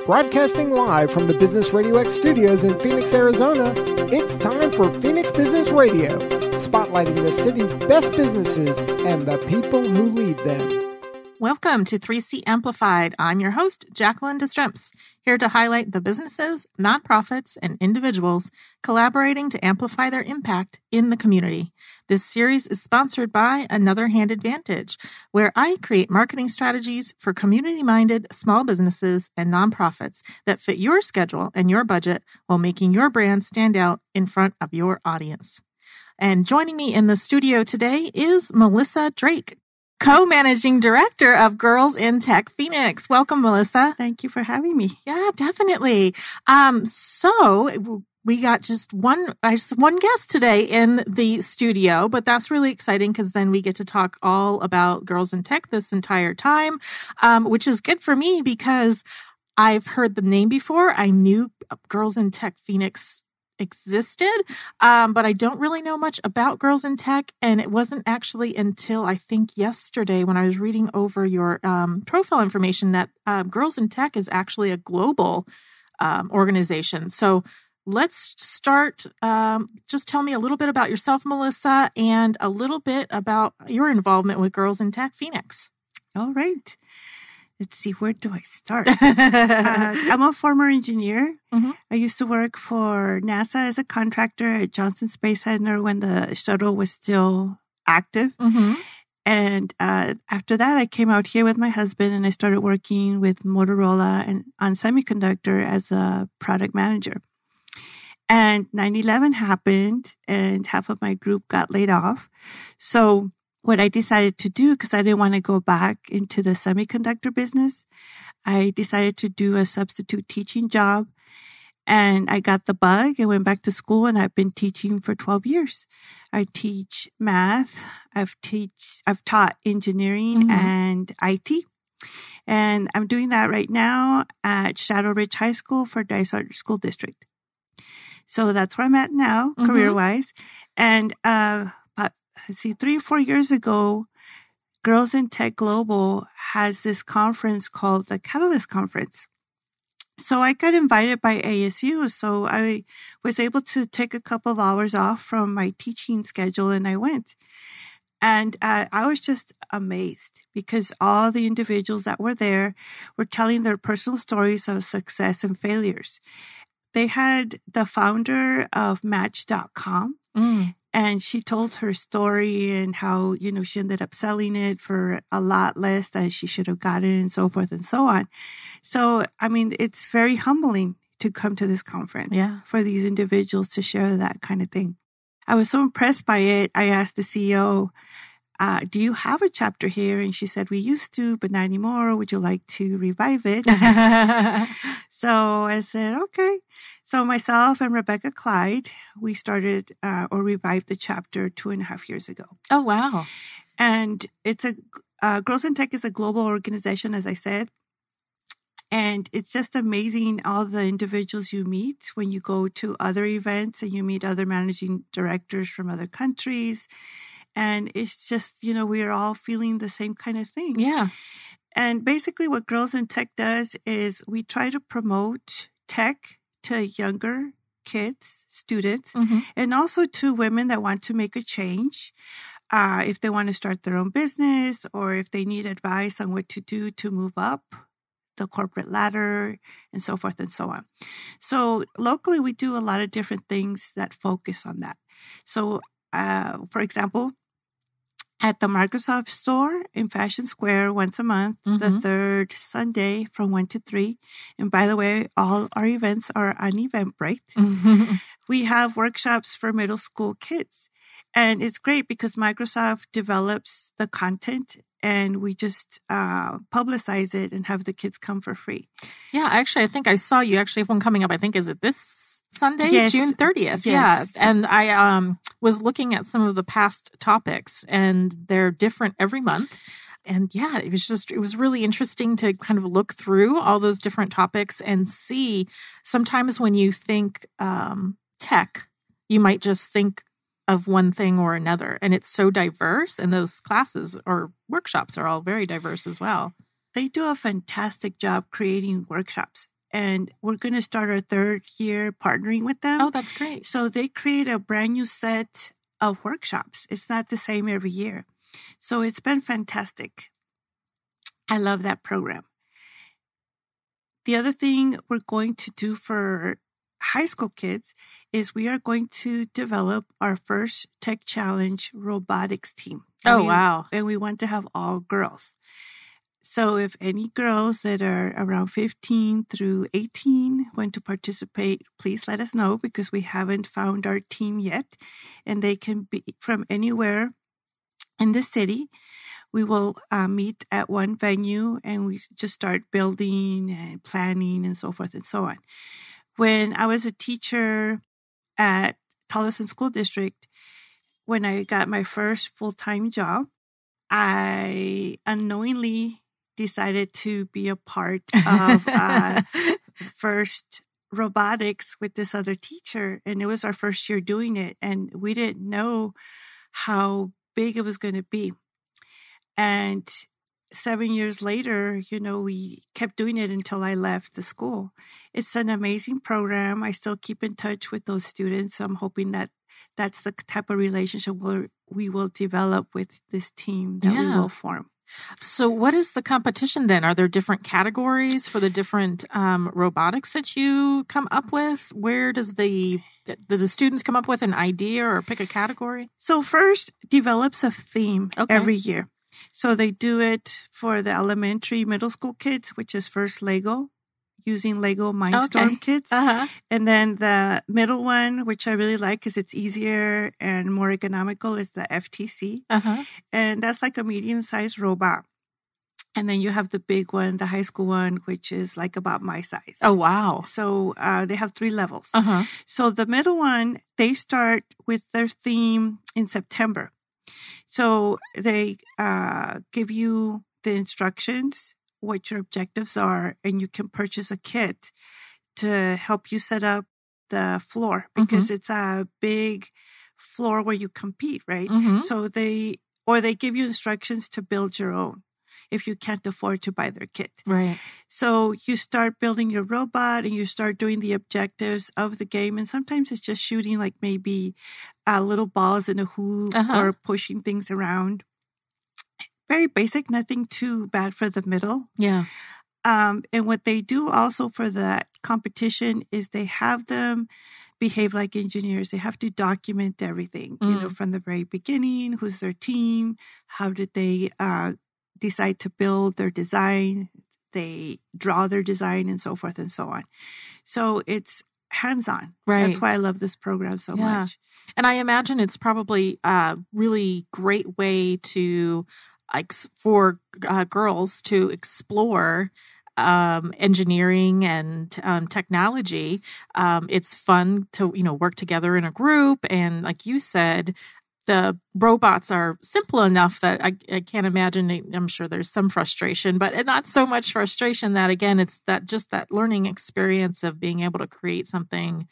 Broadcasting live from the Business Radio X studios in Phoenix, Arizona, it's time for Phoenix Business Radio, spotlighting the city's best businesses and the people who lead them. Welcome to 3C Amplified. I'm your host, Jacqueline DeStremps, here to highlight the businesses, nonprofits, and individuals collaborating to amplify their impact in the community. This series is sponsored by Another Hand Advantage, where I create marketing strategies for community-minded small businesses and nonprofits that fit your schedule and your budget while making your brand stand out in front of your audience. And joining me in the studio today is Melissa Drake, Co-Managing Director of Girls in Tech Phoenix. Welcome, Melissa. Thank you for having me. Yeah, definitely. So we got just one guest today in the studio, but that's really exciting because then we get to talk all about Girls in Tech this entire time, which is good for me because I've heard the name before. I knew Girls in Tech Phoenix existed, but I don't really know much about Girls in Tech. And it wasn't actually until I think yesterday when I was reading over your profile information that Girls in Tech is actually a global organization. So let's start. Just tell me a little bit about yourself, Melissa, and a little bit about your involvement with Girls in Tech Phoenix. All right. Let's see, where do I start? I'm a former engineer. Mm-hmm. I used to work for NASA as a contractor at Johnson Space Center when the shuttle was still active. Mm-hmm. And after that, I came out here with my husband and I started working with Motorola and on semiconductor as a product manager. And 9/11 happened and half of my group got laid off. So what I decided to do, because I didn't want to go back into the semiconductor business, I decided to do a substitute teaching job. And I got the bug and went back to school, and I've been teaching for 12 years. I teach math. I've taught engineering and IT. And I'm doing that right now at Shadow Ridge High School for Dysart School District. So that's where I'm at now, career-wise. And let's see, 3 or 4 years ago, Girls in Tech Global has this conference called the Catalyst Conference. So I got invited by ASU. So I was able to take a couple of hours off from my teaching schedule and I went. And I was just amazed because all the individuals that were there were telling their personal stories of success and failures. They had the founder of Match.com. And she told her story and how, she ended up selling it for a lot less than she should have gotten and so forth and so on. So, it's very humbling to come to this conference for these individuals to share that kind of thing. I was so impressed by it. I asked the CEO, do you have a chapter here? And she said, we used to, but not anymore. Would you like to revive it? So I said, okay. So myself and Rebecca Clyde, we started or revived the chapter 2.5 years ago. Oh, wow. And it's Girls in Tech is a global organization, as I said. And it's just amazing all the individuals you meet when you go to other events and you meet other managing directors from other countries. And it's just, we are all feeling the same kind of thing. Yeah. And basically what Girls in Tech does is we try to promote tech to younger kids, students, and also to women that want to make a change. If they want to start their own business or if they need advice on what to do to move up the corporate ladder and so forth and so on. So locally, we do a lot of different things that focus on that. So, for example, at the Microsoft store in Fashion Square once a month, the third Sunday from 1 to 3. And by the way, all our events are on Eventbrite. We have workshops for middle school kids. And it's great because Microsoft develops the content and we just publicize it and have the kids come for free. Yeah, actually, I think I saw you actually have one coming up. I think, is it this Sunday, yes. June 30th? Yes. Yeah. And I was looking at some of the past topics and they're different every month. And yeah, it was really interesting to kind of look through all those different topics and see sometimes when you think tech, you might just think of one thing or another. And it's so diverse, and those classes or workshops are all very diverse as well. They do a fantastic job creating workshops. and we're going to start our 3rd year partnering with them. Oh, that's great. So they create a brand new set of workshops. It's not the same every year. So it's been fantastic. I love that program. The other thing we're going to do for high school kids is we are going to develop our first Tech Challenge robotics team. Wow. And we want to have all girls. So if any girls that are around 15 through 18 want to participate, please let us know, because we haven't found our team yet. And they can be from anywhere in the city. We will meet at one venue and we just start building and planning and so forth and so on. When I was a teacher at Tolleson School District, when I got my first full-time job, I unknowingly decided to be a part of first robotics with this other teacher. And it was our first year doing it. And we didn't know how big it was going to be. And 7 years later, we kept doing it until I left the school. It's an amazing program. I still keep in touch with those students. So I'm hoping that that's the type of relationship we will develop with this team that we will form. So what is the competition then? Are there different categories for the different robotics that you come up with? Where do the students come up with an idea or pick a category? So first develops a theme every year. So they do it for the elementary, middle school kids, which is first Lego, using Lego Mindstorm kits. And then the middle one, which I really like because it's easier and more economical, is the FTC. And that's like a medium-sized robot. And then you have the big one, the high school one, which is like about my size. Oh, wow. So they have 3 levels. So the middle one, they start with their theme in September. So they give you the instructions, what your objectives are, and you can purchase a kit to help you set up the floor, because it's a big floor where you compete, right? So they give you instructions to build your own if you can't afford to buy their kit. Right. So you start building your robot and you start doing the objectives of the game. And sometimes it's just shooting like maybe little balls in a hoop or pushing things around. Very basic, nothing too bad for the middle. Yeah. And what they do also for that competition is they have them behave like engineers. They have to document everything, from the very beginning. Who's their team? How did they decide to build their design? They draw their design and so forth and so on. So it's hands-on. Right. That's why I love this program so much. And I imagine it's probably a really great way to, for girls to explore engineering and technology. It's fun to, work together in a group. And like you said, the robots are simple enough that I can't imagine. I'm sure there's some frustration, but not so much frustration that, again, it's that learning experience of being able to create something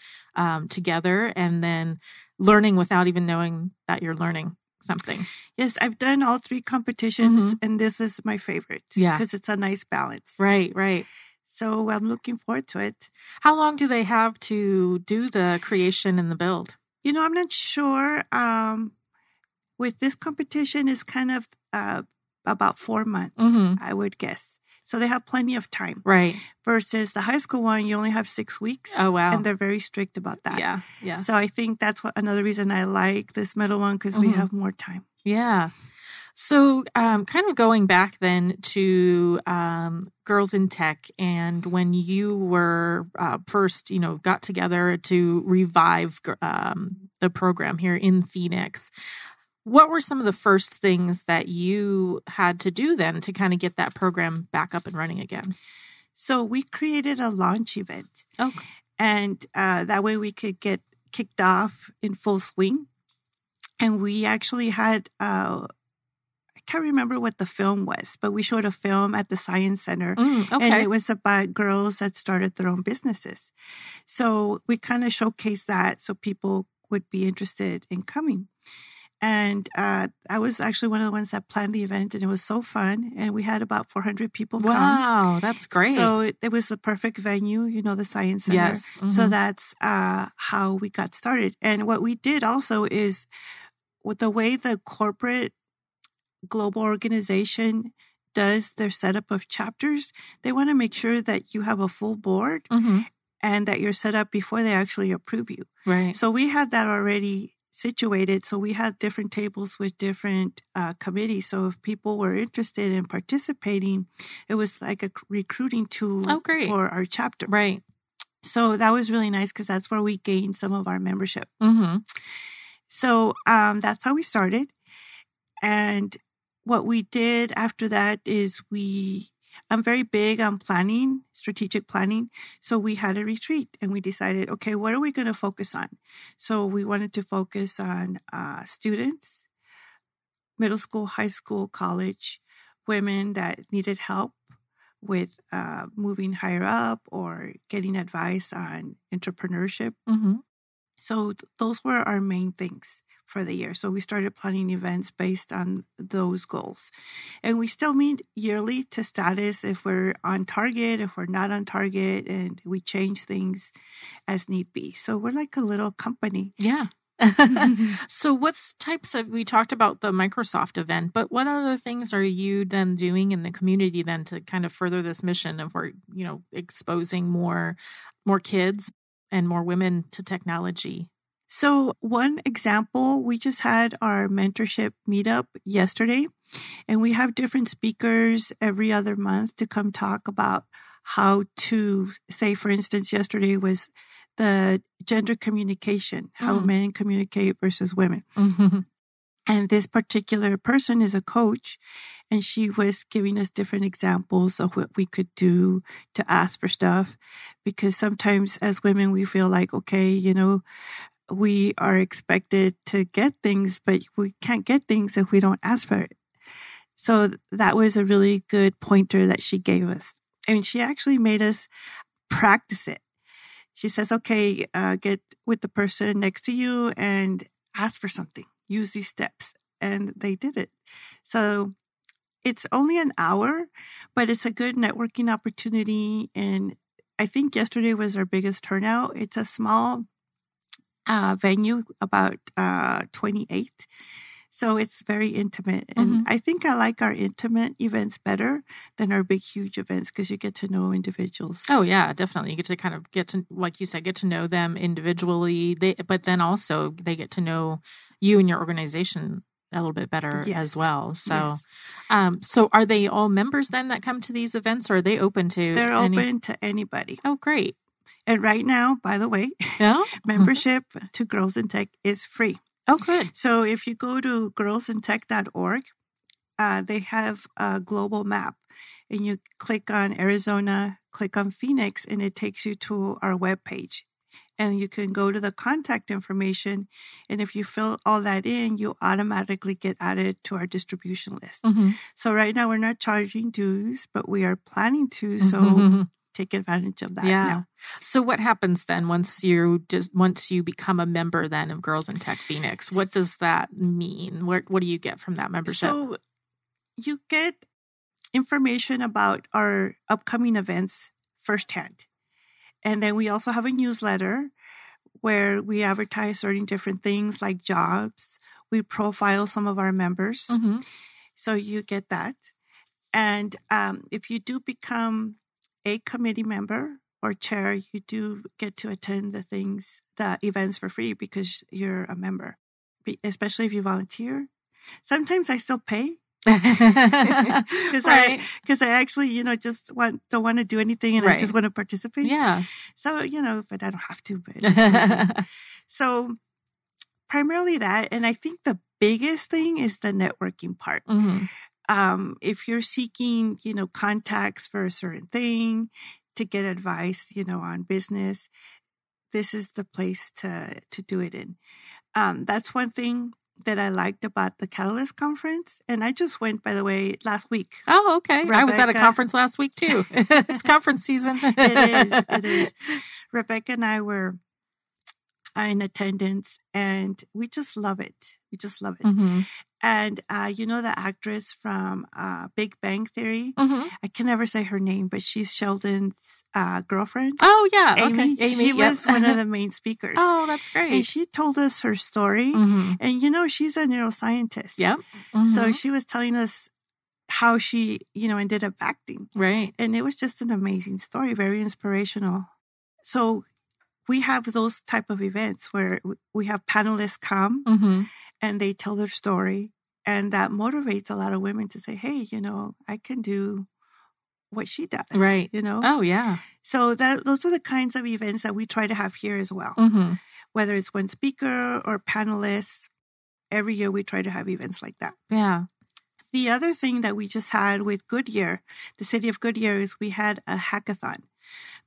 together and then learning without even knowing that you're learning something. Yes, I've done all 3 competitions, and this is my favorite. Yeah, because it's a nice balance. Right. So I'm looking forward to it. How long do they have to do the creation and the build? I'm not sure. With this competition, it's kind of about 4 months, I would guess. So they have plenty of time. Right. Versus the high school one, you only have 6 weeks. Oh, wow. And they're very strict about that. Yeah. So I think that's another reason I like this middle one, because we have more time. Yeah. So kind of going back then to Girls in Tech, and when you were first, got together to revive the program here in Phoenix, what were some of the first things that you had to do then to kind of get that program back up and running again? So we created a launch event. Okay. And that way we could get kicked off in full swing. And we actually had, I can't remember what the film was, but we showed a film at the Science Center. Okay. And it was about girls that started their own businesses. So we kind of showcased that so people would be interested in coming. And I was actually one of the ones that planned the event, and it was so fun. And we had about 400 people come. Wow, that's great. So it was the perfect venue, the Science Center. Yes. Mm-hmm. So that's how we got started. And what we did also is, with the way the corporate global organization does their setup of chapters, they want to make sure that you have a full board and that you're set up before they actually approve you. Right. So we had that already situated. So we had different tables with different committees. So if people were interested in participating, it was like a recruiting tool for our chapter. Right. So that was really nice because that's where we gained some of our membership. Mm-hmm. So that's how we started. And what we did after that is I'm very big on planning, strategic planning. So we had a retreat and we decided, okay, what are we going to focus on? So we wanted to focus on students, middle school, high school, college, women that needed help with moving higher up or getting advice on entrepreneurship. Mm-hmm. So those were our main things for the year. So we started planning events based on those goals. And we still meet yearly to status if we're on target, if we're not on target, and we change things as need be. So we're like a little company. Yeah. So what's types of, we talked about the Microsoft event, but what other things are you then doing in the community then to kind of further this mission of, exposing more kids and more women to technology? So one example, we just had our mentorship meetup yesterday, and we have different speakers every other month to come talk about how to, say, for instance, yesterday was the gender communication, how men communicate versus women. Mm-hmm. And this particular person is a coach, and she was giving us different examples of what we could do to ask for stuff. Because sometimes as women, we feel like, okay, we are expected to get things, but we can't get things if we don't ask for it. So that was a really good pointer that she gave us. I mean, she actually made us practice it. She says, okay, get with the person next to you and ask for something. Use these steps. And they did it. So it's only an hour, but it's a good networking opportunity. And I think yesterday was our biggest turnout. It's a small venue, about 28. So it's very intimate. And I think I like our intimate events better than our big, huge events because you get to know individuals. Oh, yeah, definitely. You get to kind of like you said, get to know them individually. But then also they get to know you and your organization a little bit better as well. So, so are they all members then that come to these events, or are they open to? They're open to anybody. Oh, great. And right now, by the way, membership to Girls in Tech is free. Oh, good. So if you go to girlsintech.org, they have a global map. And you click on Arizona, click on Phoenix, and it takes you to our webpage. And you can go to the contact information. And if you fill all that in, you automatically get added to our distribution list. So right now, we're not charging dues, but we are planning to. So take advantage of that now. So what happens then once you become a member then of Girls in Tech Phoenix? What does that mean? What do you get from that membership? So you get information about our upcoming events firsthand. And then we also have a newsletter where we advertise certain different things like jobs. We profile some of our members. So you get that. And if you do become a committee member or chair, you do get to attend the events for free because you're a member, especially if you volunteer. Sometimes I still pay because I actually, just don't want to do anything and I just want to participate. Yeah. So, but I don't have to. But so primarily that, and I think the biggest thing is the networking part. If you're seeking, contacts for a certain thing, to get advice, on business, this is the place to do it in. That's one thing that I liked about the Catalyst conference. And I just went, by the way, last week. Oh, okay. Rebecca, I was at a conference last week too. It's conference season. It is. Rebecca and I were in attendance, and we just love it. We just love it. Mm-hmm. And you know the actress from Big Bang Theory? Mm-hmm. I can never say her name, but she's Sheldon's girlfriend. Oh, yeah. Amy. Okay. Amy, She was one of the main speakers. Oh, that's great. And she told us her story. Mm-hmm. And, you know, she's a neuroscientist. Yep. Mm-hmm. So she was telling us how she, you know, ended up acting. Right. And it was just an amazing story, very inspirational. So we have those type of events where we have panelists come Mm-hmm. and they tell their story. And that motivates a lot of women to say, hey, you know, I can do what she does. Right. You know? Oh, yeah. So those are the kinds of events that we try to have here as well. Mm-hmm. Whether it's one speaker or panelists, every year we try to have events like that. Yeah. The other thing that we just had with Goodyear, the city of Goodyear, is we had a hackathon.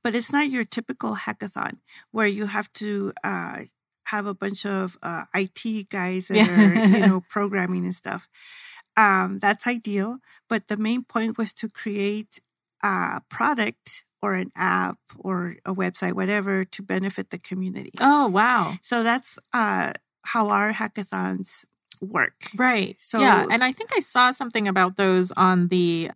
But it's not your typical hackathon where you have to have a bunch of IT guys that are, you know, programming and stuff. That's ideal. But the main point was to create a product or an app or a website, whatever, to benefit the community. Oh, wow. So that's how our hackathons work. Right. So yeah. And I think I saw something about those on the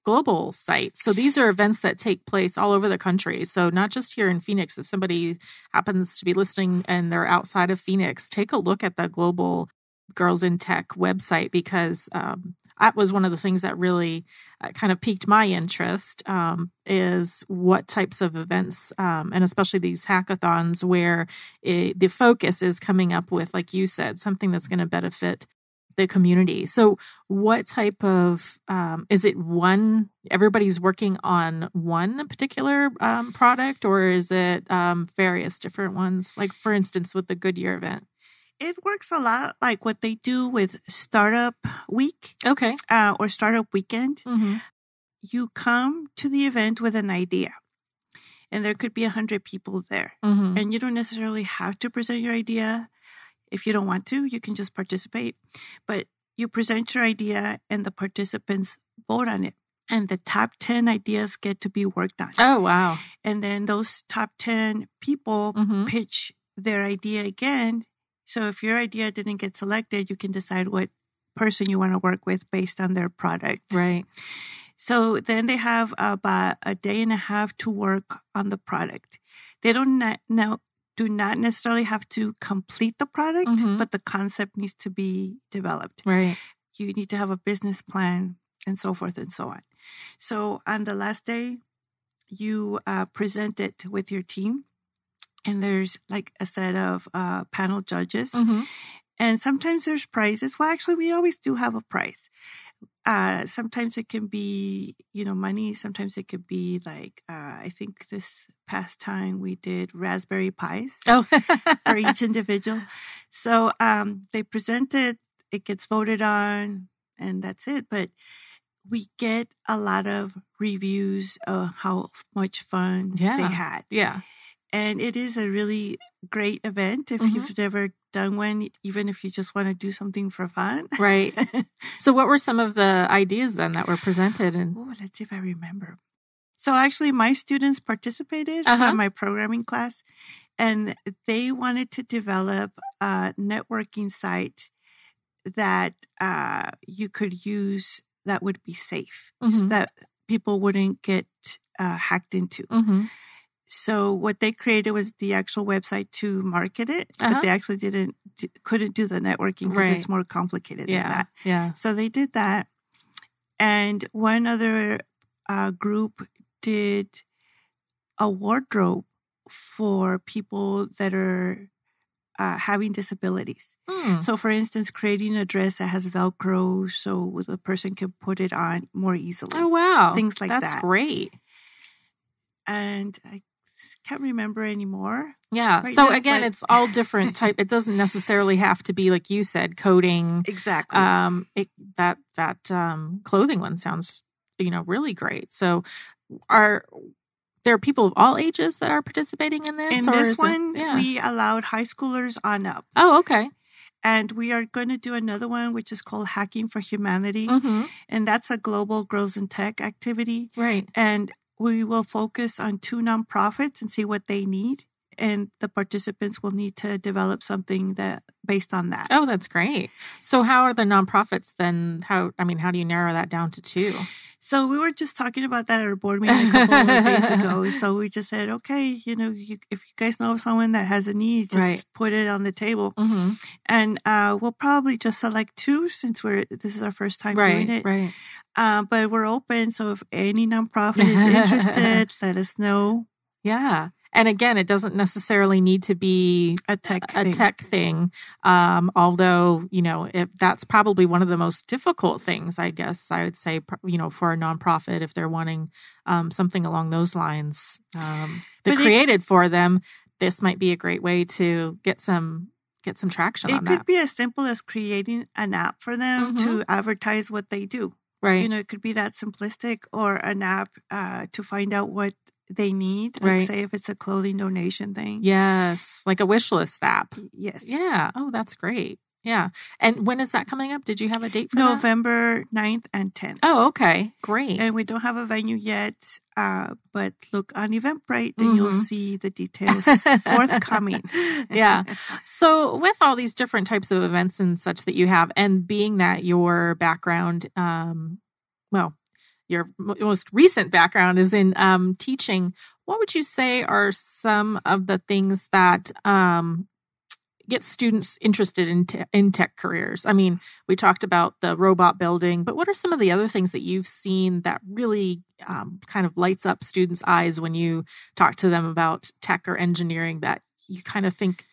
global site. So these are events that take place all over the country. So not just here in Phoenix. If somebody happens to be listening and they're outside of Phoenix, take a look at the Global Girls in Tech website, because that was one of the things that really kind of piqued my interest, is what types of events, and especially these hackathons where the focus is coming up with, like you said, something that's going to benefit the community. So what type of, is it everybody's working on one particular product, or is it various different ones? Like, for instance, with the Goodyear event? it works a lot like what they do with Startup Week. Okay. Or Startup Weekend. Mm-hmm. You come to the event with an idea, and there could be 100 people there. Mm-hmm. And you don't necessarily have to present your idea. If you don't want to, you can just participate. But you present your idea, and the participants vote on it. And the top 10 ideas get to be worked on. Oh, wow. And then those top 10 people Mm-hmm. pitch their idea again. So if your idea didn't get selected, you can decide what person you want to work with based on their product. Right. So then they have about a day and a half to work on the product. They do not necessarily have to complete the product, Mm-hmm. but the concept needs to be developed. Right. You need to have a business plan and so forth and so on. So on the last day, you present it with your team, and there's like a set of panel judges. Mm-hmm. And sometimes there's prizes. Well, actually, we always do have a prize. Sometimes it can be, money. Sometimes it could be like, I think this past time we did raspberry pies for each individual. So they present it, it gets voted on, and that's it. But we get a lot of reviews of how much fun they had. Yeah. And it is a really great event if Mm-hmm. you've never done one, even if you just want to do something for fun. Right. So what were some of the ideas then that were presented? Let's see if I remember. So actually, my students participated from my programming class, and they wanted to develop a networking site that you could use that would be safe, Mm-hmm. so that people wouldn't get hacked into. Mm-hmm. So what they created was the actual website to market it, but they actually couldn't do the networking because it's more complicated than that. Yeah. So they did that. And one other group did a wardrobe for people that are having disabilities. So for instance, creating a dress that has Velcro so the person can put it on more easily. Oh, wow. Things like that. That's great. And I can't remember anymore. Yeah. Right So now, again, but- it's all different type. It doesn't necessarily have to be, like you said, coding. Exactly. That clothing one sounds, really great. So are there people of all ages that are participating in this? In or this is one, it, we allowed high schoolers on up. Oh, okay. And we are going to do another one, which is called Hacking for Humanity. Mm-hmm. And that's a global girls in tech activity. Right. And we will focus on 2 nonprofits and see what they need. and the participants will need to develop something that based on that. Oh, that's great. So how are the nonprofits then? How do you narrow that down to 2? So we were just talking about that at our board meeting a couple of days ago. So we just said, okay, if you guys know of someone that has a need, just put it on the table. Mm-hmm. And we'll probably just select 2 since this is our first time doing it. Right. But we're open. So if any nonprofit is interested, let us know. Yeah. And again, it doesn't necessarily need to be a tech thing. Although, if that's probably one of the most difficult things, I guess I would say, for a nonprofit, if they're wanting something along those lines created for them, this might be a great way to get some traction on that. It could be as simple as creating an app for them to advertise what they do. Right. It could be that simplistic, or an app to find out what they need, like say if it's a clothing donation thing. Yes, like a wish list app. Yes. Yeah. Oh, that's great. Yeah. And when is that coming up? Did you have a date for November 9th and 10th. Oh, okay. Great. And we don't have a venue yet, but look on Eventbrite and you'll see the details forthcoming. Yeah. So with all these different types of events and such that you have, and being that your background, your most recent background is in teaching, what would you say are some of the things that get students interested in tech careers? I mean, we talked about the robot building, but what are some of the other things that you've seen that really kind of lights up students' eyes when you talk to them about tech or engineering that you kind of think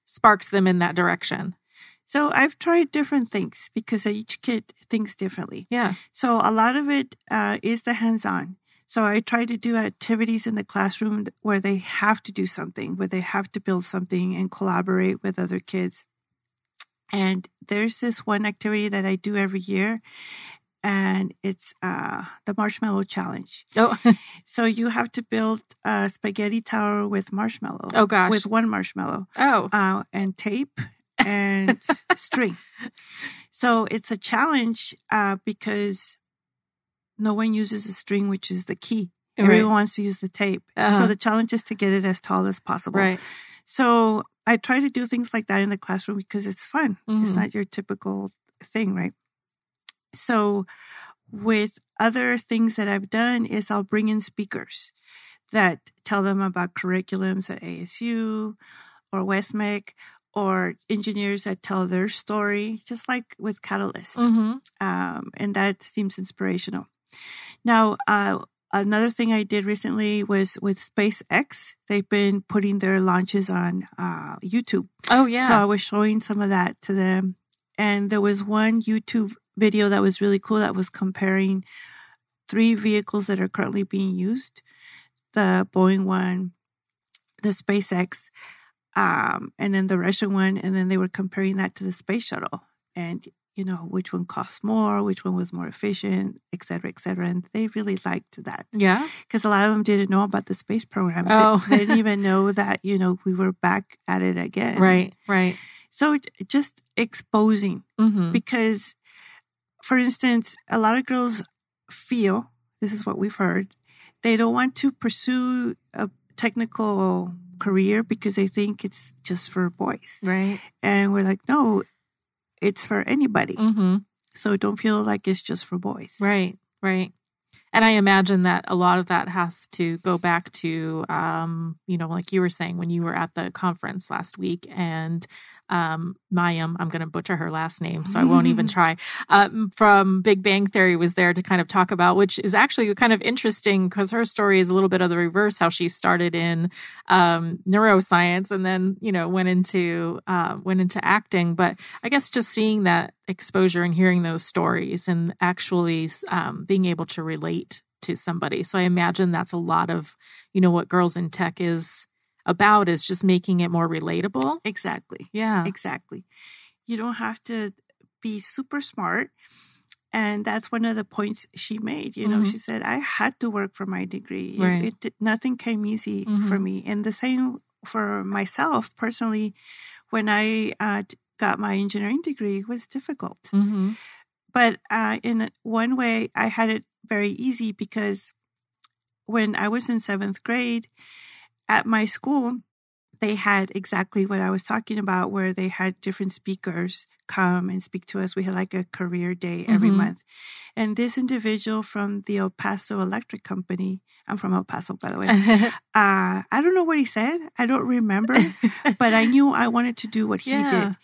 sparks them in that direction? So I've tried different things because each kid thinks differently. Yeah. So a lot of it is the hands-on. So I try to do activities in the classroom where they have to do something, where they have to build something and collaborate with other kids. And there's this one activity that I do every year, and it's the Marshmallow Challenge. Oh. So you have to build a spaghetti tower with marshmallow. Oh, gosh. With one marshmallow. Oh. And tape. And string. So it's a challenge because no one uses the string, which is the key. Everyone wants to use the tape. So the challenge is to get it as tall as possible. Right. So I try to do things like that in the classroom because it's fun. It's not your typical thing, right? So with other things that I've done is I'll bring in speakers that tell them about curriculums at ASU or WestMec, or engineers that tell their story, just like with Catalyst. And that seems inspirational. Now, another thing I did recently was with SpaceX. They've been putting their launches on YouTube. Oh, yeah. So I was showing some of that to them. And there was one YouTube video that was really cool that was comparing 3 vehicles that are currently being used. The Boeing one, the SpaceX, and then the Russian one, and then they were comparing that to the space shuttle, and which one costs more, which one was more efficient, et cetera, and they really liked that. Yeah, because a lot of them didn't know about the space program. Oh, they didn't even know that we were back at it again. Right. So just exposing, because, for instance, a lot of girls feel, this is what we've heard, they don't want to pursue a technical career because they think it's just for boys. Right. And we're like, no, it's for anybody. So don't feel like it's just for boys. Right. And I imagine that a lot of that has to go back to, like you were saying when you were at the conference last week, and Mayim, I'm going to butcher her last name, so I won't even try, from Big Bang Theory was there to kind of talk about, which is actually kind of interesting because her story is a little bit of the reverse, how she started in neuroscience and then, went into acting. But I guess just seeing that exposure and hearing those stories and actually being able to relate to somebody. So I imagine that's a lot of, what Girls in Tech is about, is just making it more relatable. Exactly. Yeah. Exactly. You don't have to be super smart. And that's one of the points she made. She said, I had to work for my degree. Right. Nothing came easy for me. And the same for myself personally, when I got my engineering degree, it was difficult. But in one way, I had it very easy because when I was in 7th grade, at my school, they had exactly what I was talking about, where they had different speakers come and speak to us. We had like a career day every month. And this individual from the El Paso Electric Company, I'm from El Paso, by the way. I don't know what he said. I don't remember, but I knew I wanted to do what he did.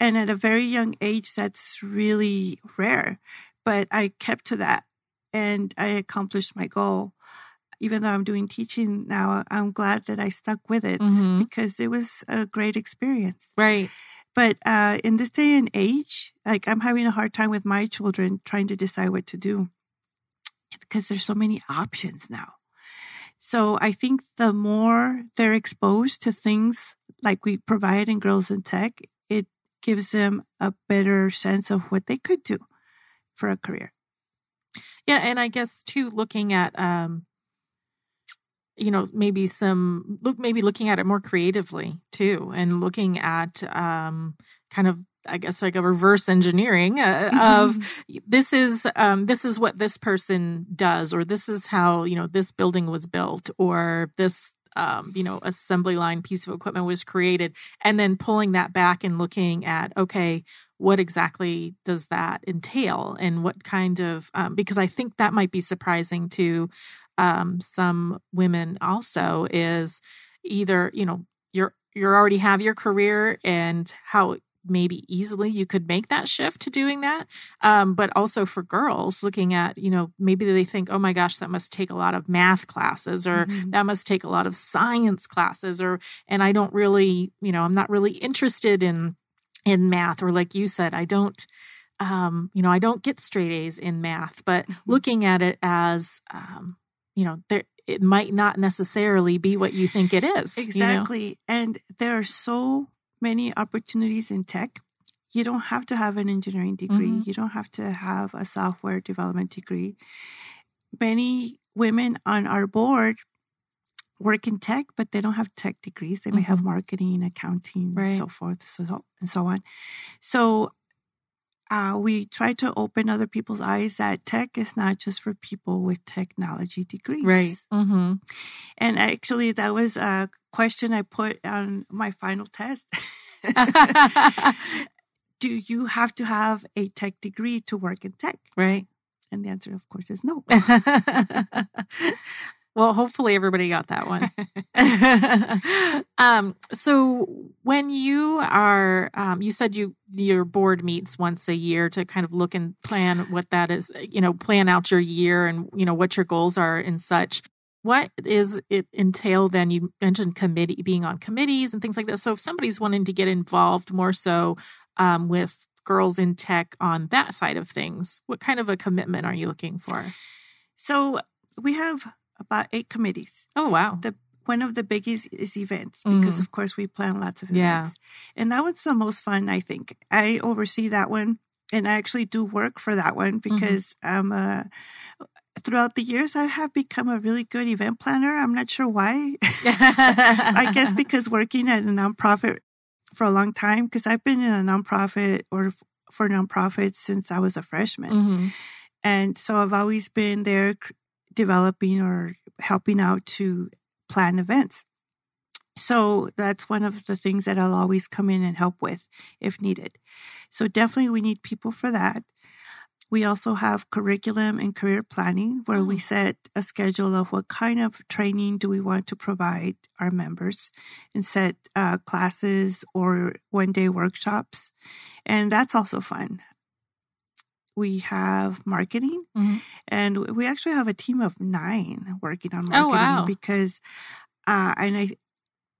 And at a very young age, that's really rare. But I kept to that and I accomplished my goal. Even though I'm doing teaching now, I'm glad that I stuck with it because it was a great experience. Right. But in this day and age, like I'm having a hard time with my children trying to decide what to do because there's so many options now. So I think the more they're exposed to things like we provide in Girls in Tech, it gives them a better sense of what they could do for a career. Yeah. And I guess too, looking at, maybe looking at it more creatively too, and looking at kind of, I guess, like a reverse engineering of this is what this person does, or this is how, this building was built, or this, assembly line piece of equipment was created, and then pulling that back and looking at, okay, what exactly does that entail, and what kind of, because I think that might be surprising to some women also, is either, you already have your career and how maybe easily you could make that shift to doing that. But also for girls looking at, maybe they think, oh my gosh, that must take a lot of math classes, or that must take a lot of science classes, and I don't really, I'm not really interested in math, or like you said, I don't get straight A's in math, but looking at it as, it might not necessarily be what you think it is. Exactly. And there are so many opportunities in tech. You don't have to have an engineering degree. You don't have to have a software development degree. Many women on our board work in tech, but they don't have tech degrees. They may have marketing, accounting, and so forth, and so on. So we try to open other people's eyes that tech is not just for people with technology degrees. Right. And actually, that was a question I put on my final test. Do you have to have a tech degree to work in tech? Right. And the answer, of course, is no. Well, hopefully everybody got that one. So when you are, you said your board meets once a year to kind of look and plan what that is, plan out your year and, what your goals are and such. What is it entail then? You mentioned being on committees and things like that. So if somebody's wanting to get involved more so with Girls in Tech on that side of things, what kind of a commitment are you looking for? So we have about 8 committees. Oh, wow. One of the biggies is events because, of course, we plan lots of events. And that one's the most fun, I think. I oversee that one, and I actually do work for that one because throughout the years, I have become a really good event planner. I'm not sure why. I guess because working at a nonprofit for a long time, because I've been in a nonprofit or for nonprofits since I was a freshman. And so I've always been there developing or helping out to plan events. So that's one of the things that I'll always come in and help with if needed. So definitely we need people for that. We also have curriculum and career planning where we set a schedule of what kind of training do we want to provide our members and set classes or one-day workshops. And that's also fun. We have marketing, and we actually have a team of 9 working on marketing because, and I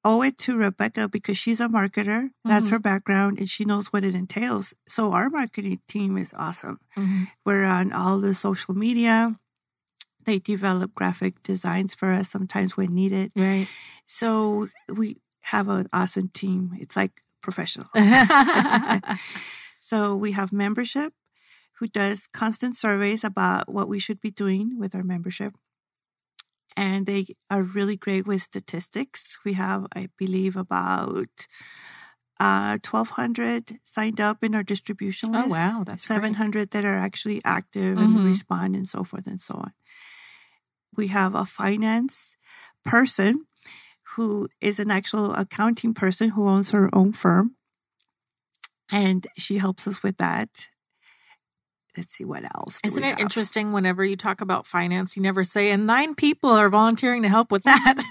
owe it to Rebecca because she's a marketer. That's her background, and she knows what it entails. So our marketing team is awesome. We're on all the social media. They develop graphic designs for us sometimes when needed. Right. So we have an awesome team. It's like professional. So we have membership, who does constant surveys about what we should be doing with our membership. And they are really great with statistics. We have, I believe, about 1,200 signed up in our distribution list. Oh, wow. That's 700 that are actually active and respond and so forth and so on. We have a finance person who is an actual accounting person who owns her own firm. And she helps us with that. Let's see what else. Isn't it interesting whenever you talk about finance, you never say, and 9 people are volunteering to help with that.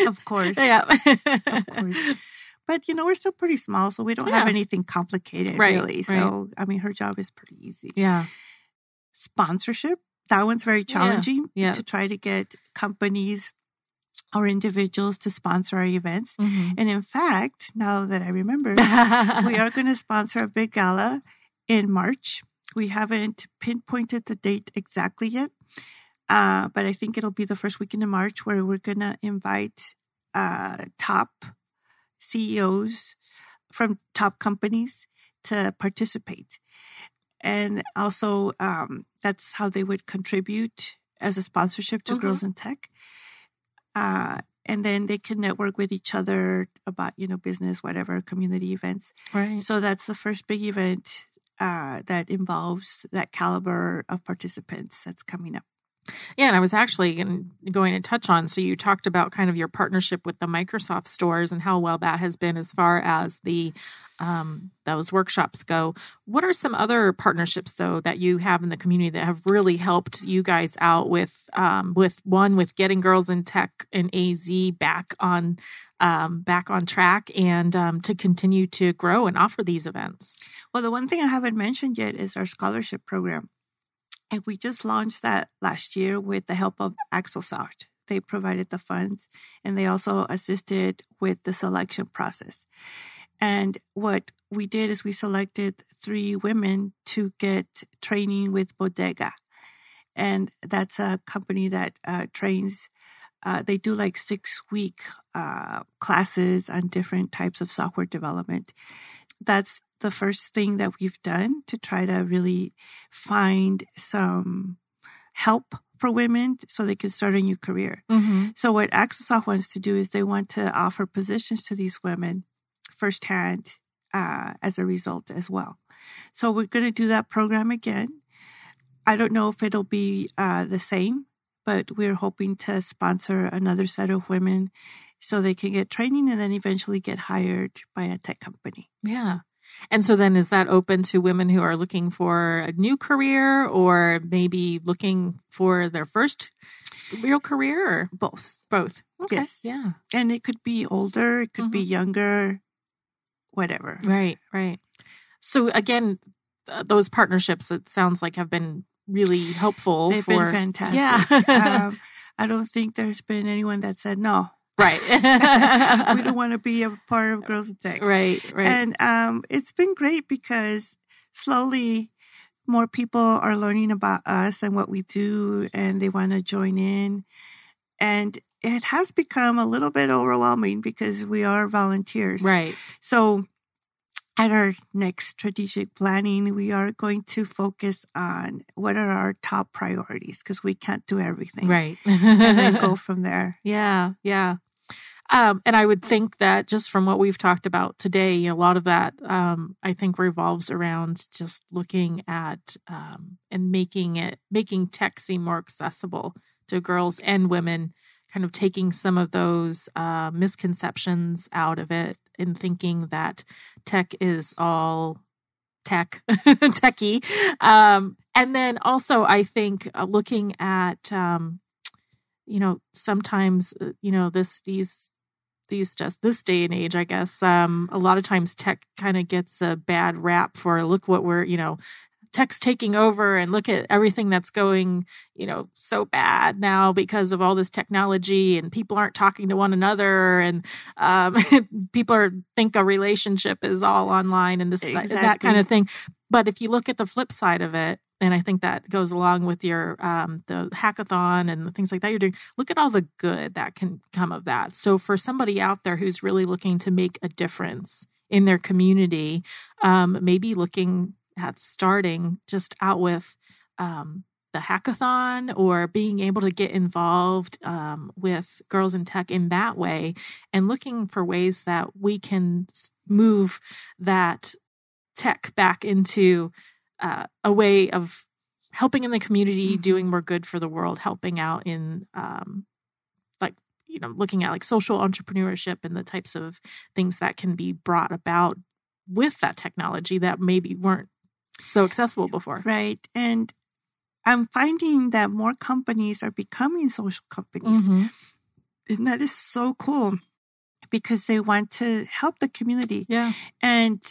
Of course. Yeah. Of course. But, we're still pretty small, so we don't have anything complicated, really. So, I mean, her job is pretty easy. Yeah. Sponsorship, that one's very challenging to try to get companies or individuals to sponsor our events. Mm-hmm. And in fact, now that I remember, we are going to sponsor a big gala in March. We haven't pinpointed the date exactly yet, but I think it'll be the first weekend in March where we're going to invite top CEOs from top companies to participate. And also, that's how they would contribute as a sponsorship to Girls in Tech. And then they can network with each other about, business, whatever, community events. Right. So that's the first big event that involves that caliber of participants that's coming up. Yeah, and I was actually going to touch on, so you talked about kind of your partnership with the Microsoft stores and how well that has been as far as the those workshops go. What are some other partnerships, though, that you have in the community that have really helped you guys out with getting Girls in Tech and AZ back on track and to continue to grow and offer these events? Well, the one thing I haven't mentioned yet is our scholarship program. And we just launched that last year with the help of Axelsoft. They provided the funds and they also assisted with the selection process. And what we did is we selected 3 women to get training with Bodega. And that's a company that trains, they do like 6-week classes on different types of software development. That's the first thing that we've done to try to really find some help for women so they can start a new career. Mm-hmm. So what Axelsoft wants to do is they want to offer positions to these women firsthand as a result as well. So we're going to do that program again. I don't know if it'll be the same, but we're hoping to sponsor another set of women so they can get training and then eventually get hired by a tech company. Yeah. And so then is that open to women who are looking for a new career or maybe looking for their first real career? Or? Both. Both. Okay. Yes. Yeah. And it could be older, it could be younger, whatever. Right, right. So again, those partnerships, it sounds like, have been really helpful. They've been fantastic. Yeah. I don't think there's been anyone that said no. Right. We don't want to be a part of Girls in Tech. Right, right. And it's been great because slowly more people are learning about us and what we do, and they want to join in. And it has become a little bit overwhelming because we are volunteers. Right. So at our next strategic planning, we are going to focus on what are our top priorities because we can't do everything. Right. And then go from there. Yeah, yeah. And I would think that just from what we've talked about today, a lot of that, I think, revolves around just looking at and making tech seem more accessible to girls and women, kind of taking some of those misconceptions out of it and thinking that tech is all techie. And then also, I think looking at, sometimes, this day and age, I guess, a lot of times tech kind of gets a bad rap for look what we're, tech's taking over and look at everything that's going, so bad now because of all this technology and people aren't talking to one another and people think a relationship is all online and that kind of thing. But if you look at the flip side of it, and I think that goes along with your the hackathon and the things like that you're doing, look at all the good that can come of that. So for somebody out there who's really looking to make a difference in their community, maybe looking at starting just out with the hackathon or being able to get involved with Girls in Tech in that way and looking for ways that we can move that tech back into a way of helping in the community, doing more good for the world, helping out in looking at like social entrepreneurship and the types of things that can be brought about with that technology that maybe weren't so accessible before. Right. And I'm finding that more companies are becoming social companies. Mm-hmm. And that is so cool because they want to help the community. Yeah. And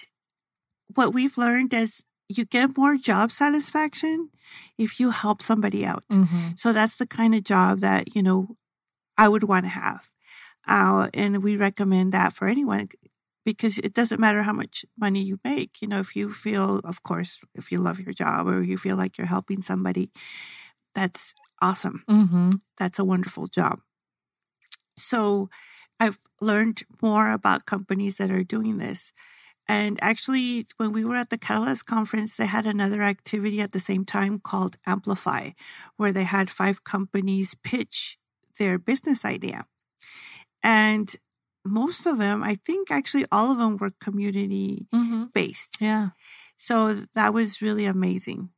what we've learned is you get more job satisfaction if you help somebody out. Mm-hmm. So that's the kind of job that, I would want to have. And we recommend that for anyone because it doesn't matter how much money you make. If you feel, of course, if you love your job or you feel like you're helping somebody, that's awesome. Mm-hmm. That's a wonderful job. So I've learned more about companies that are doing this. And actually, when we were at the Catalyst conference, they had another activity at the same time called Amplify, where they had 5 companies pitch their business idea. And most of them, I think actually all of them were community based. Yeah. So that was really amazing.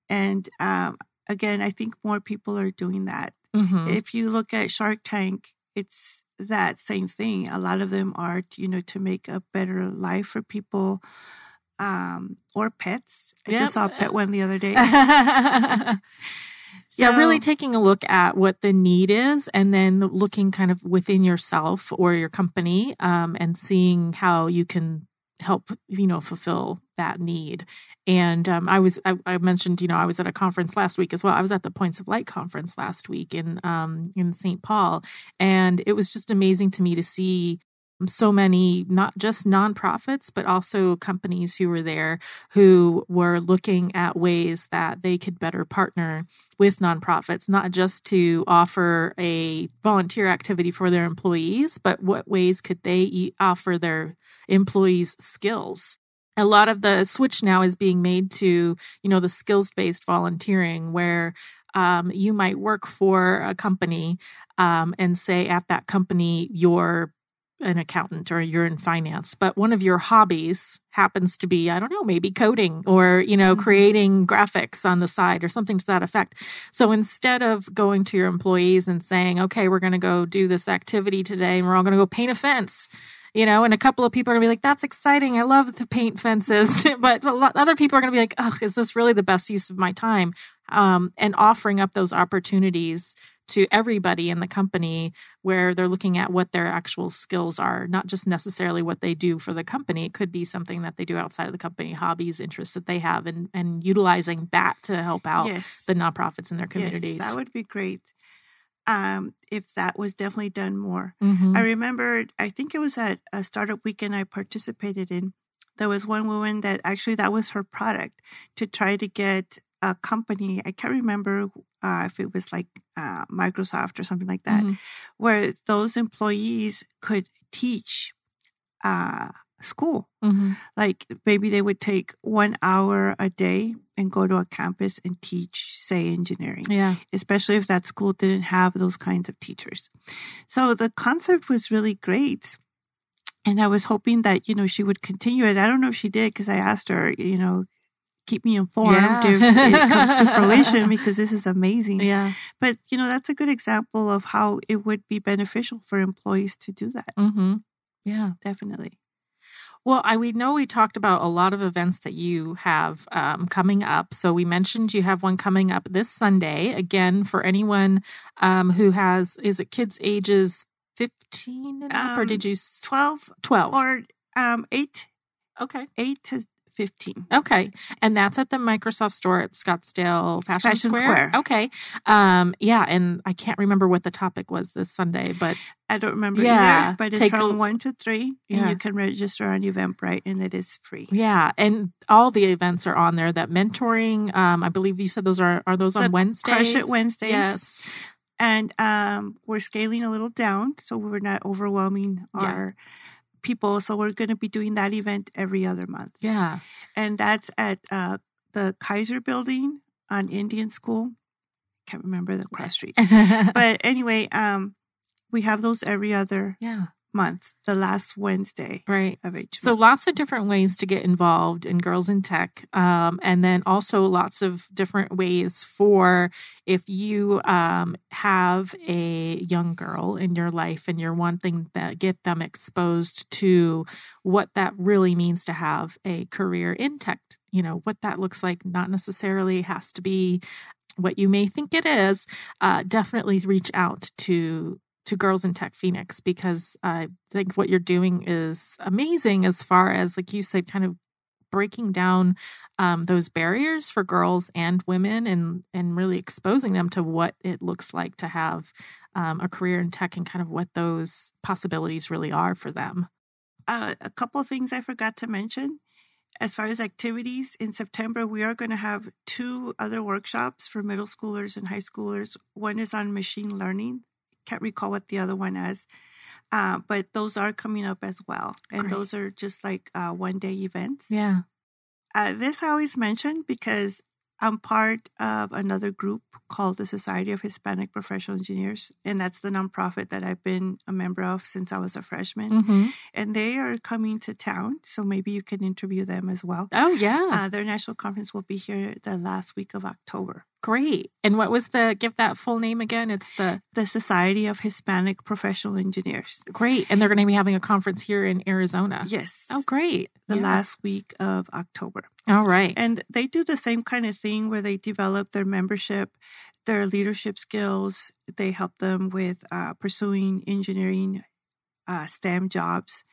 And again, I think more people are doing that. Mm-hmm. If you look at Shark Tank, it's that same thing. A lot of them are, to make a better life for people or pets. I just saw a pet one the other day. Yeah, really taking a look at what the need is and then looking kind of within yourself or your company and seeing how you can help, fulfill that need. And I mentioned, I was at a conference last week as well. I was at the Points of Light conference last week in St. Paul. And it was just amazing to me to see so many, not just nonprofits, but also companies who were there who were looking at ways that they could better partner with nonprofits, not just to offer a volunteer activity for their employees, but what ways could they offer their employees skills. A lot of the switch now is being made to, the skills-based volunteering where you might work for a company and say at that company you're an accountant or you're in finance, but one of your hobbies happens to be, I don't know, maybe coding or, creating graphics on the side or something to that effect. So instead of going to your employees and saying, okay, we're going to go do this activity today and we're all going to go paint a fence, and a couple of people are going to be like, that's exciting. I love to paint fences. But other people are going to be like, oh, is this really the best use of my time? And offering up those opportunities to everybody in the company where they're looking at what their actual skills are, not just necessarily what they do for the company. It could be something that they do outside of the company, hobbies, interests that they have, and utilizing that to help out the nonprofits in their communities. Yes, that would be great. If that was definitely done more. Mm-hmm. I remember, I think it was at a startup weekend I participated in. There was one woman that actually that was her product to try to get a company. I can't remember if it was like Microsoft or something like that, where those employees could teach school. Mm-hmm. Like maybe they would take 1 hour a day and go to a campus and teach, say, engineering. Yeah. Especially if that school didn't have those kinds of teachers. So the concept was really great. And I was hoping that, she would continue it. I don't know if she did because I asked her, keep me informed if it comes to fruition because this is amazing. Yeah. But, that's a good example of how it would be beneficial for employees to do that. Mm-hmm. Yeah. Definitely. Well, we know we talked about a lot of events that you have coming up. So we mentioned you have one coming up this Sunday. Again, for anyone who has, is it kids ages 15 and up, or did you? 12. 12. Or 8. Okay. 8 to 15. Okay. And that's at the Microsoft store at Scottsdale Fashion Square. Okay. Yeah. And I can't remember what the topic was this Sunday, but I don't remember either, but it's from 1 to 3 and Yeah. you can register on Eventbrite and it is free. Yeah. And all the events are on there. That mentoring, I believe you said those are those on Wednesdays? Crush It Wednesdays. Yes. And we're scaling a little down so we're not overwhelming our people. So we're going to be doing that event every other month. Yeah. And that's at the Kaiser building on Indian School. Can't remember the cross street. But anyway, we have those every other month, the last Wednesday of each So month. lots of different ways to get involved in Girls in Tech. And then also lots of different ways for if you have a young girl in your life and you're wanting to get them exposed to what that really means to have a career in tech, what that looks like, not necessarily has to be what you may think it is. Definitely reach out to Girls in Tech Phoenix, because I think what you're doing is amazing as far as, like you said, kind of breaking down those barriers for girls and women and really exposing them to what it looks like to have a career in tech and kind of what those possibilities really are for them. A couple of things I forgot to mention. As far as activities, in September, we are going to have 2 other workshops for middle schoolers and high schoolers. One is on machine learning. Can't recall what the other one is, but those are coming up as well. And Great. Those are just like one-day events. Yeah. This I always mention because I'm part of another group called the Society of Hispanic Professional Engineers, and that's the nonprofit that I've been a member of since I was a freshman. Mm-hmm. And they are coming to town, so maybe you can interview them as well. Oh, yeah. Their national conference will be here the last week of October. Great. And what was give that full name again? It's the Society of Hispanic Professional Engineers. Great. And they're going to be having a conference here in Arizona. Yes. Oh, great. The last week of October. All right. And they do the same kind of thing where they develop their membership, their leadership skills. They help them with pursuing engineering, STEM jobs.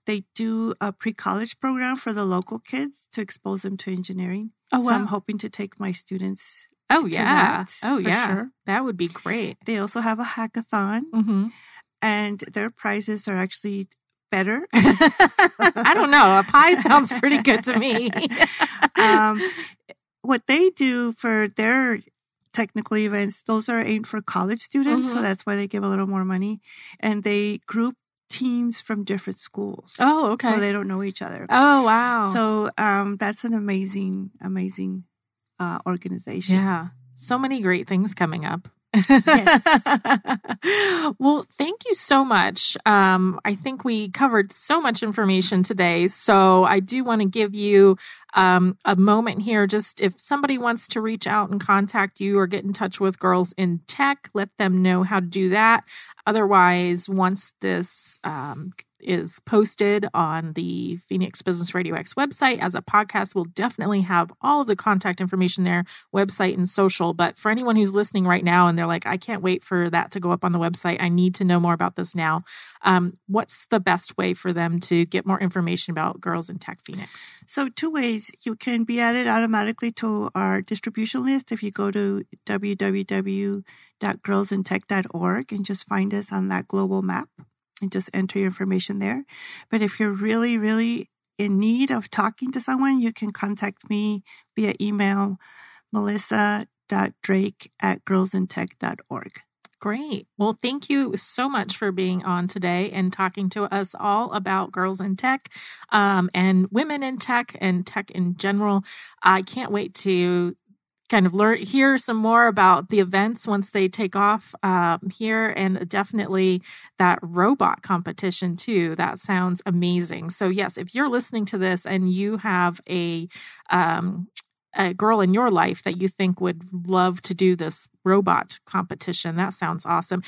They do a pre-college program for the local kids to expose them to engineering. Oh, wow. So I'm hoping to take my students Oh, to yeah. that, Oh, for yeah. sure. That would be great. They also have a hackathon, Mm-hmm. and their prizes are actually better. I don't know. A pie sounds pretty good to me. What they do for their technical events, those are aimed for college students, so that's why they give a little more money. And they group teams from different schools. Oh, okay. So they don't know each other. Oh, wow. So that's an amazing organization. Yeah. So many great things coming up. Yes. Well, thank you so much. I think we covered so much information today. So I do want to give you a moment here. Just if somebody wants to reach out and contact you or get in touch with Girls in Tech, let them know how to do that. Otherwise, once this is posted on the Phoenix Business Radio X website as a podcast, we'll definitely have all of the contact information there, website and social. But for anyone who's listening right now and they're like, I can't wait for that to go up on the website, I need to know more about this now. What's the best way for them to get more information about Girls in Tech Phoenix? So 2 ways. You can be added automatically to our distribution list if you go to www.girlsintech.org and just find us on that global map and just enter your information there. But if you're really, really in need of talking to someone, you can contact me via email, melissa.drake@girlsintech.org. Great. Well, thank you so much for being on today and talking to us all about Girls in Tech and women in tech and tech in general. I can't wait to kind of hear some more about the events once they take off here, and definitely that robot competition too. That sounds amazing. So yes, if you're listening to this and you have a girl in your life that you think would love to do this robot competition, that sounds awesome.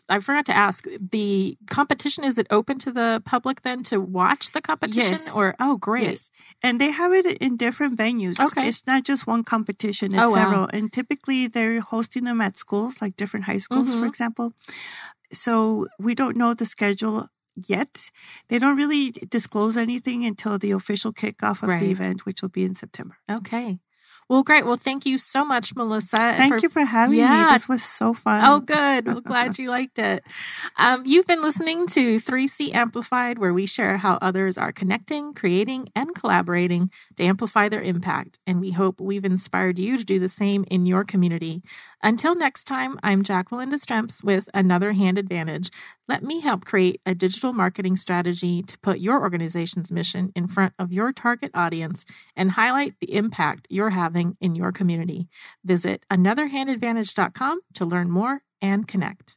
I forgot to ask, the competition, is it open to the public then to watch the competition? Yes. Oh, great. Yes. And they have it in different venues. Okay. It's not just one competition, it's several. And typically they're hosting them at schools, like different high schools, for example. So we don't know the schedule yet. They don't really disclose anything until the official kickoff of the event, which will be in September. Okay. Well, great. Well, thank you so much, Melissa. Thank you for having me. This was so fun. Oh, good. Well, glad you liked it. You've been listening to 3C Amplified, where we share how others are connecting, creating, and collaborating to amplify their impact. And we hope we've inspired you to do the same in your community. Until next time, I'm Jacqueline Destremps with Another Hand Advantage. Let me help create a digital marketing strategy to put your organization's mission in front of your target audience and highlight the impact you're having in your community. Visit anotherhandadvantage.com to learn more and connect.